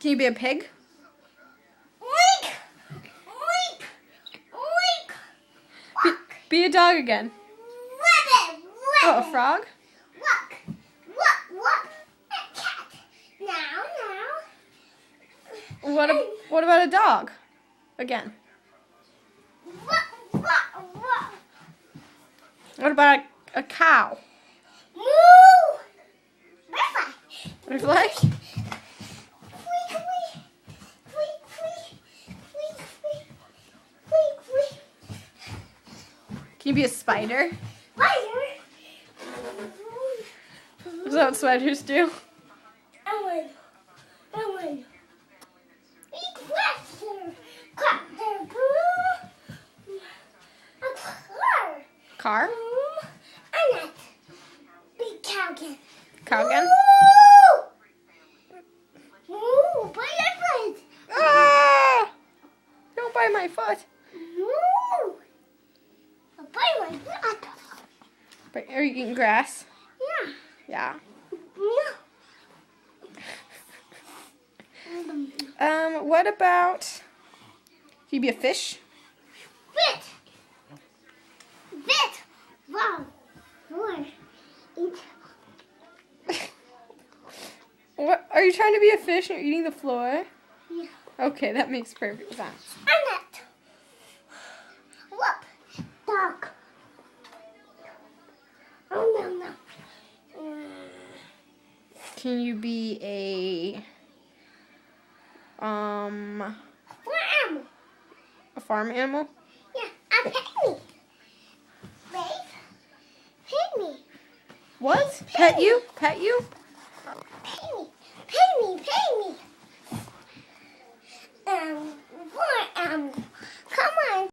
Can you be a pig? Oink! Oink! Oink! Be a dog again. Rabbit! Oh, a frog? Walk! Walk! Walk! A cat! Now! What about a dog? Again. Walk! Walk! Walk! What about a cow? Moo! Butterfly! Butterfly? Can you be a spider? Spider! Is that what spiders do? Ellen! Eat faster! Copter! A car! Car? Annette! Big cow again! Cow again? Moo! Bite your foot! Ah! Don't bite my foot. Moo! Bite my foot! But are you eating grass? Yeah. Yeah. No. What about, can you be a fish? Bit! Bit! Wow. Four. Eat. What, are you trying to be a fish and you're eating the floor? Yeah. Okay, that makes perfect sense. Annette! Whoop! Dog! Oh, no. Can you be a Farm! farm animal? Yeah, a penny! Babe? Penny! What? Pet you? Pet you?